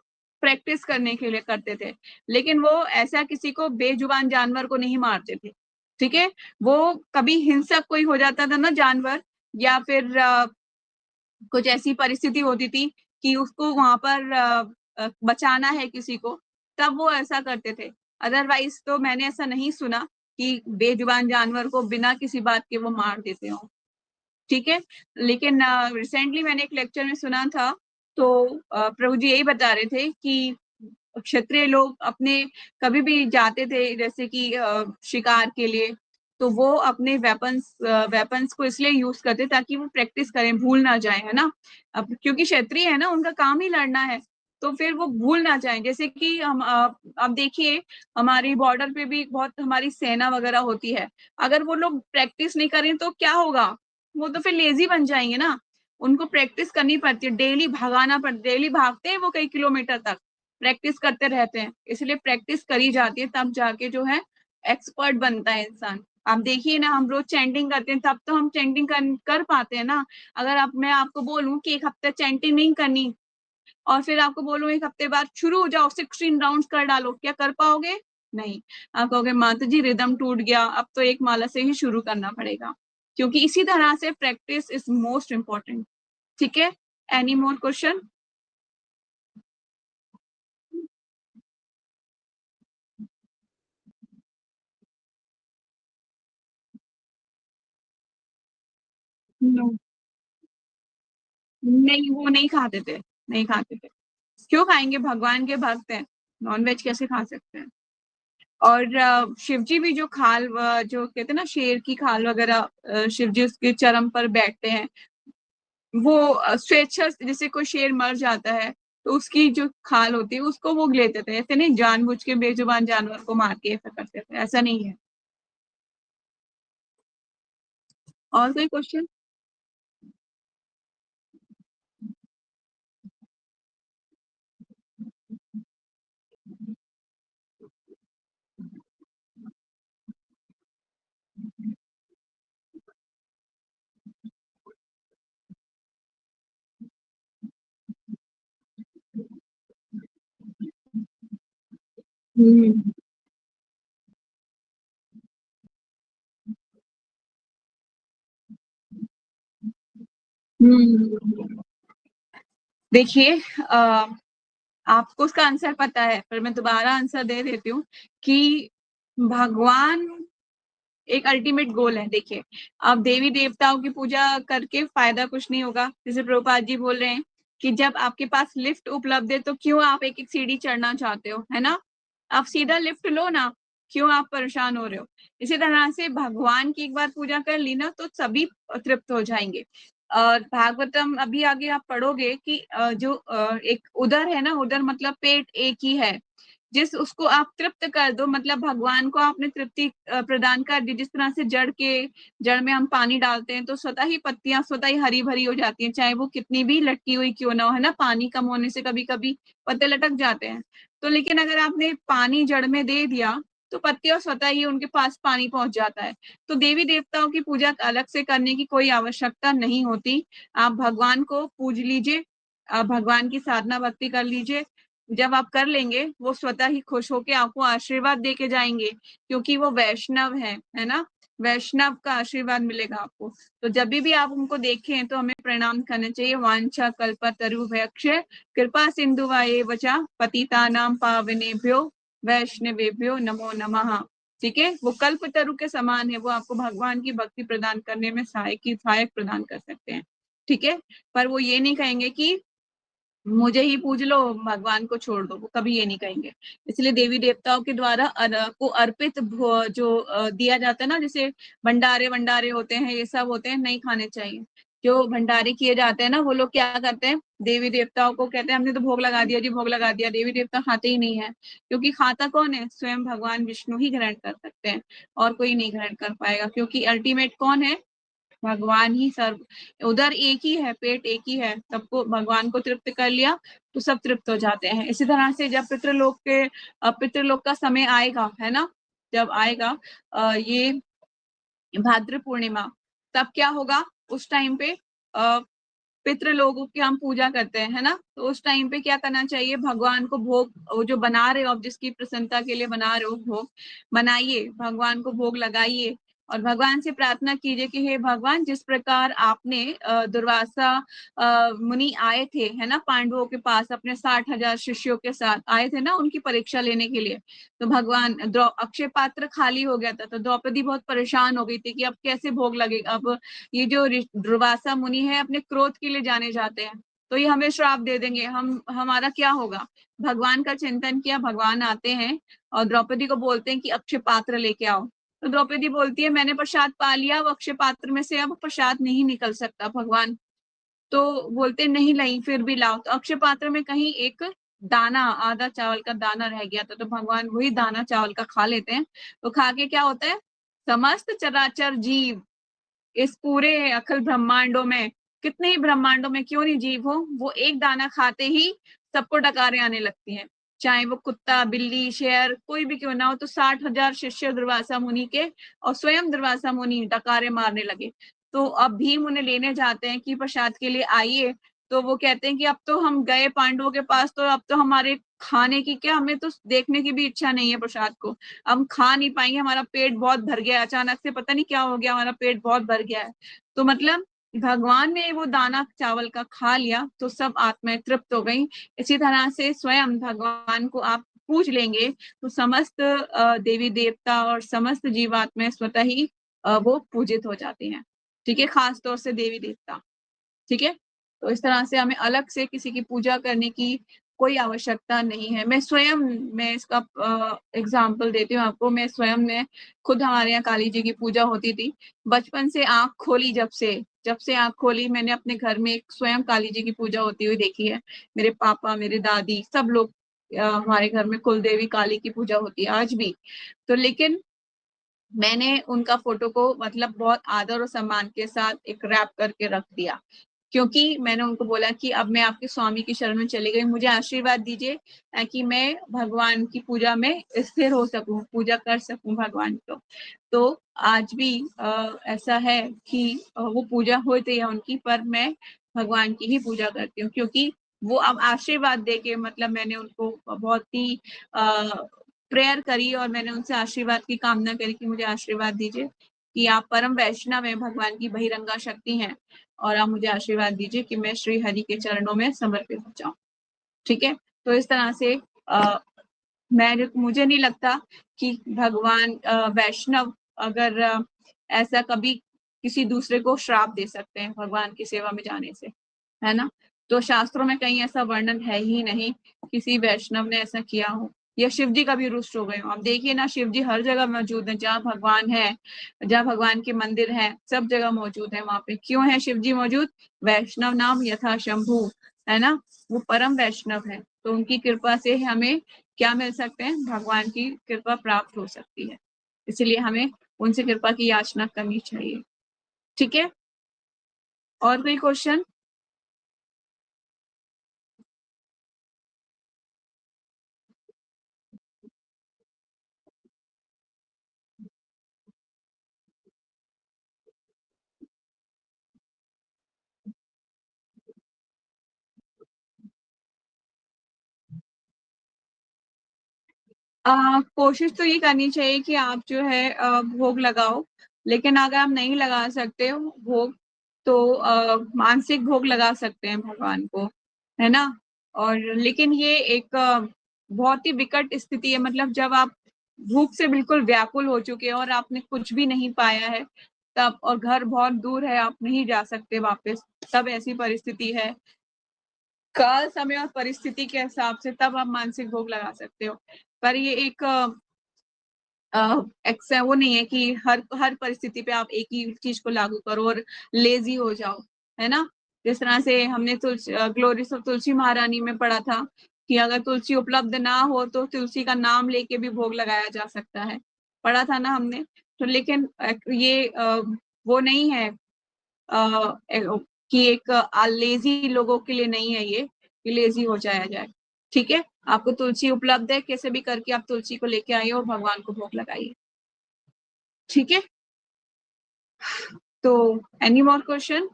प्रैक्टिस करने के लिए करते थे। लेकिन वो ऐसा किसी को बेजुबान जानवर को नहीं मारते थे, ठीक है। वो कभी हिंसक कोई हो जाता था ना जानवर, या फिर कुछ ऐसी परिस्थिति होती थी कि उसको वहां पर बचाना है किसी को, तब वो ऐसा करते थे। अदरवाइज तो मैंने ऐसा नहीं सुना कि बेजुबान जानवर को बिना किसी बात के वो मार देते हो, ठीक है। लेकिन रिसेंटली मैंने एक लेक्चर में सुना था, तो प्रभु जी यही बता रहे थे कि क्षत्रिय लोग अपने कभी भी जाते थे जैसे कि शिकार के लिए, तो वो अपने वेपन्स को इसलिए यूज करते ताकि वो प्रैक्टिस करें, भूल ना जाए, है ना। अब क्योंकि क्षत्रिय है ना, उनका काम ही लड़ना है, तो फिर वो भूल ना जाए। जैसे कि हम अब देखिए हमारी बॉर्डर पे भी बहुत हमारी सेना वगैरह होती है, अगर वो लोग प्रैक्टिस नहीं करें तो क्या होगा, वो तो फिर लेजी बन जाएंगे ना। उनको प्रैक्टिस करनी पड़ती है, डेली भगाना पड़ता, डेली भागते हैं वो कई किलोमीटर तक, प्रैक्टिस करते रहते हैं, इसलिए प्रैक्टिस करी जाती है, तब जाके जो है एक्सपर्ट बनता है इंसान। आप देखिए ना, हम रोज चैंटिंग करते हैं तब तो हम चैंटिंग कर पाते हैं ना। अगर आप मैं आपको बोलूं कि एक हफ्ते चैंटिंग नहीं करनी और फिर आपको बोलूं एक हफ्ते बाद शुरू हो जाओ, 16 राउंड्स कर डालो, क्या कर पाओगे? नहीं। आप कहोगे माता जी रिदम टूट गया, अब तो एक माला से ही शुरू करना पड़ेगा। क्योंकि इसी तरह से प्रैक्टिस इज मोस्ट इम्पोर्टेंट, ठीक है। Any more question? नो, नहीं वो नहीं खाते थे, नहीं खाते थे। क्यों खाएंगे, भगवान के भक्त हैं, नॉनवेज कैसे खा सकते हैं। और शिव जी भी जो खाल जो कहते हैं ना शेर की खाल वगैरह, शिव जी उसके चरम पर बैठते हैं, वो स्वेच्छा से, जैसे कोई शेर मर जाता है तो उसकी जो खाल होती है उसको वो लेते थे, ऐसे नहीं जानबूझ के बेजुबान जानवर को मार के ऐसा करते थे, ऐसा नहीं है। और कोई क्वेश्चन? हम्म। हम्म। देखिए आपको उसका आंसर पता है, पर मैं दोबारा आंसर दे देती हूँ कि भगवान एक अल्टीमेट गोल है। देखिए अब देवी देवताओं की पूजा करके फायदा कुछ नहीं होगा, जैसे प्रभुपाद जी बोल रहे हैं कि जब आपके पास लिफ्ट उपलब्ध है तो क्यों आप एक एक सीढ़ी चढ़ना चाहते हो, है ना। आप सीधा लिफ्ट लो ना, क्यों आप परेशान हो रहे हो। इसी तरह से भगवान की एक बार पूजा कर ली ना तो सभी तृप्त हो जाएंगे। और भागवतम अभी आगे आप पढ़ोगे कि जो एक उदर है ना, उदर मतलब पेट एक ही है, जिस उसको आप तृप्त कर दो, मतलब भगवान को आपने तृप्ति प्रदान कर दी। जिस तरह से जड़ में हम पानी डालते हैं तो स्वतः ही पत्तियां स्वतः ही हरी भरी हो जाती हैं, चाहे वो कितनी भी लटकी हुई क्यों ना हो, है ना। पानी कम होने से कभी कभी पत्ते लटक जाते हैं, तो लेकिन अगर आपने पानी जड़ में दे दिया तो पत्तियां स्वतः ही उनके पास पानी पहुंच जाता है। तो देवी देवताओं की पूजा अलग से करने की कोई आवश्यकता नहीं होती। आप भगवान को पूज लीजिए, आप भगवान की साधना भक्ति कर लीजिए। जब आप कर लेंगे वो स्वतः ही खुश होके आपको आशीर्वाद दे के जाएंगे, क्योंकि वो वैष्णव है ना। वैष्णव का आशीर्वाद मिलेगा आपको। तो जब भी आप उनको देखें तो हमें प्रणाम करना चाहिए। वांछा कल्पतरुभ्यश्च कृपा सिंधु वचा पतितानां पावनेभ्यो वैष्णवेभ्यो नमो नमः। ठीक है, वो कल्प तरु के समान है, वो आपको भगवान की भक्ति प्रदान करने में सहायक प्रदान कर सकते हैं, ठीक है। पर वो ये नहीं कहेंगे कि मुझे ही पूज लो, भगवान को छोड़ दो, वो कभी ये नहीं कहेंगे। इसलिए देवी देवताओं के द्वारा को अर्पित जो दिया जाता है ना, जैसे भंडारे वंडारे होते हैं, ये सब होते हैं, नहीं खाने चाहिए। जो भंडारे किए जाते हैं ना, वो लोग क्या करते हैं, देवी देवताओं को कहते हैं हमने तो भोग लगा दिया जी, भोग लगा दिया। देवी देवता खाते ही नहीं है, क्योंकि खाता कौन है, स्वयं भगवान विष्णु ही ग्रहण कर सकते हैं, और कोई नहीं ग्रहण कर पाएगा, क्योंकि अल्टीमेट कौन है, भगवान ही सर्व। उधर एक ही है, पेट एक ही है, सबको भगवान को तृप्त कर लिया तो सब तृप्त हो जाते हैं। इसी तरह से जब पितृलोक का समय आएगा, है ना, जब आएगा ये भाद्र पूर्णिमा, तब क्या होगा, उस टाइम पे पितृ लोगों की हम पूजा करते हैं, है ना, तो उस टाइम पे क्या करना चाहिए, भगवान को भोग, वो जो बना रहे हो आप, जिसकी प्रसन्नता के लिए बना रहे हो भोग, बनाइए, भगवान को भोग लगाइए, और भगवान से प्रार्थना कीजिए कि हे भगवान, जिस प्रकार आपने दुर्वासा मुनि आए थे, है ना, पांडवों के पास अपने 60,000 शिष्यों के साथ आए थे ना, उनकी परीक्षा लेने के लिए, तो भगवान अक्षय पात्र खाली हो गया था, तो द्रौपदी बहुत परेशान हो गई थी कि अब कैसे भोग लगेगा। अब ये जो दुर्वासा मुनि है अपने क्रोध के लिए जाने जाते हैं, तो ये हमें श्राप दे देंगे, हमारा क्या होगा। भगवान का चिंतन किया, भगवान आते हैं और द्रौपदी को बोलते हैं कि अक्षय पात्र लेके आओ। तो द्रौपदी बोलती है मैंने प्रसाद पा लिया, अब अक्षय पात्र में से अब प्रसाद नहीं निकल सकता भगवान। तो बोलते नहीं नहीं, फिर भी लाओ। तो अक्षय पात्र में कहीं एक दाना, आधा चावल का दाना रह गया था, तो भगवान वही दाना चावल का खा लेते हैं। तो खा के क्या होता है, समस्त चराचर जीव, इस पूरे अखिल ब्रह्मांडों में, कितने ही ब्रह्मांडों में क्यों नहीं जीव हो, वो एक दाना खाते ही सबको डकारें आने लगती हैं, चाहे वो कुत्ता बिल्ली शेर कोई भी क्यों ना हो। तो 60,000 शिष्य दुर्वासा मुनि के, और स्वयं दुर्वासा मुनि डकारे मारने लगे। तो अब भीम उन्हें लेने जाते हैं कि प्रसाद के लिए आइए, तो वो कहते हैं कि अब तो हम गए पांडवों के पास, तो अब तो हमारे खाने की क्या, हमें तो देखने की भी इच्छा नहीं है प्रसाद को, हम खा नहीं पाएंगे, हमारा पेट बहुत भर गया है, अचानक से पता नहीं क्या हो गया, हमारा पेट बहुत भर गया है। तो मतलब भगवान ने वो दाना चावल का खा लिया तो सब आत्माएं तृप्त हो गई। इसी तरह से स्वयं भगवान को आप पूज लेंगे तो समस्त देवी देवता और समस्त जीवात्माएं स्वतः ही वो पूजित हो जाती हैं। ठीक है, खास तौर से देवी देवता। ठीक है, तो इस तरह से हमें अलग से किसी की पूजा करने की कोई आवश्यकता नहीं है। मैं इसका एग्जाम्पल देती हूँ आपको। मैं स्वयं में खुद, हमारे यहाँ काली जी की पूजा होती थी बचपन से, आंख खोली जब से आंख खोली, मैंने अपने घर में स्वयं काली जी की पूजा होती हुई देखी है। मेरे पापा, मेरे दादी, सब लोग, हमारे घर में कुल देवी काली की पूजा होती है आज भी। तो लेकिन मैंने उनका फोटो को मतलब बहुत आदर और सम्मान के साथ एक रैप करके रख दिया, क्योंकि मैंने उनको बोला कि अब मैं आपके स्वामी की शरण में चली गई, मुझे आशीर्वाद दीजिए ताकि मैं भगवान की पूजा में स्थिर हो सकूं, पूजा कर सकूं भगवान को। तो आज भी ऐसा है कि वो पूजा होती है उनकी, पर मैं भगवान की ही पूजा करती हूँ, क्योंकि वो अब आशीर्वाद दे के, मतलब मैंने उनको बहुत ही प्रेयर करी और मैंने उनसे आशीर्वाद की कामना करी कि मुझे आशीर्वाद दीजिए कि आप परम वैष्णव हैं, भगवान की बहिरंगा शक्ति हैं, और आप मुझे आशीर्वाद दीजिए कि मैं श्री हरि के चरणों में समर्पित हो जाऊं। ठीक है, तो इस तरह से मुझे नहीं लगता कि भगवान वैष्णव अगर ऐसा कभी किसी दूसरे को श्राप दे सकते हैं भगवान की सेवा में जाने से, है ना। तो शास्त्रों में कहीं ऐसा वर्णन है ही नहीं किसी वैष्णव ने ऐसा किया हो, या शिव जी का भी रुष्ट हो गए हो। आप देखिए ना, शिव जी हर जगह मौजूद है, जहाँ भगवान है, जहाँ भगवान के मंदिर है, सब जगह मौजूद है। वहां पे क्यों है शिव जी मौजूद, वैष्णव नाम यथा शंभु, है ना, वो परम वैष्णव है, तो उनकी कृपा से हमें क्या मिल सकते हैं, भगवान की कृपा प्राप्त हो सकती है। इसलिए हमें उनसे कृपा की याचना करनी चाहिए। ठीक है, और कोई क्वेश्चन? कोशिश तो ये करनी चाहिए कि आप जो है भोग लगाओ, लेकिन अगर आप नहीं लगा सकते हो भोग, तो मानसिक भोग लगा सकते हैं भगवान को, है ना। और लेकिन ये एक बहुत ही विकट स्थिति है, मतलब जब आप भूख से बिल्कुल व्याकुल हो चुके हैं और आपने कुछ भी नहीं पाया है तब, और घर बहुत दूर है, आप नहीं जा सकते वापस, तब ऐसी परिस्थिति है काल, समय और परिस्थिति के हिसाब से तब आप मानसिक भोग लगा सकते हो। पर ये एक वो नहीं है कि हर परिस्थिति पे आप एक ही चीज को लागू करो और लेजी हो जाओ, है ना? जिस तरह से हमने ग्लोरीज ऑफ तुलसी महारानी में पढ़ा था कि अगर तुलसी उपलब्ध ना हो तो तुलसी का नाम लेके भी भोग लगाया जा सकता है, पढ़ा था ना हमने। तो लेकिन ये वो नहीं है कि एक लेजी लोगों के लिए नहीं है ये कि लेजी हो जाया जाए। ठीक है, आपको तुलसी उपलब्ध है, कैसे भी करके आप तुलसी को लेके आइए और भगवान को भोग लगाइए। ठीक है, तो एनी मोर क्वेश्चन?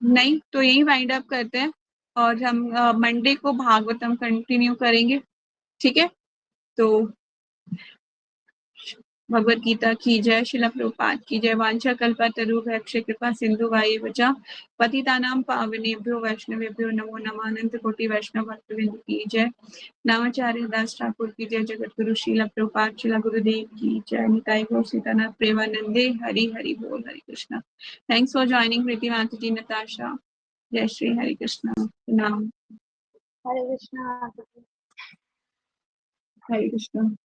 नहीं, तो यही वाइंड अप करते हैं और हम मंडे को भागवतम कंटिन्यू करेंगे। ठीक है, तो भगवत गीता की जय, श्रील प्रभुपाद की जय। वांछा कल्पतरुभ्यश्च कृपा सिन्धुभ्यो च पतितानां पावनेभ्यो वैष्णवेभ्यो नमो नमः। अनंत कोटि वैष्णव भक्तवृंद की जय। नामाचार्य दास ठाकुर की जय। जगत गुरु श्रील प्रभुपाद श्रील गुरुदेव की जय। निताई गौर सीतानाथ प्रेमानंदे। हरि हरि बोल। Hari Krishna. Thanks for joining Preeti माता जी, नताशा। जय श्री हरि कृष्णा। नाम हरे कृष्णा। हरे कृष्णा।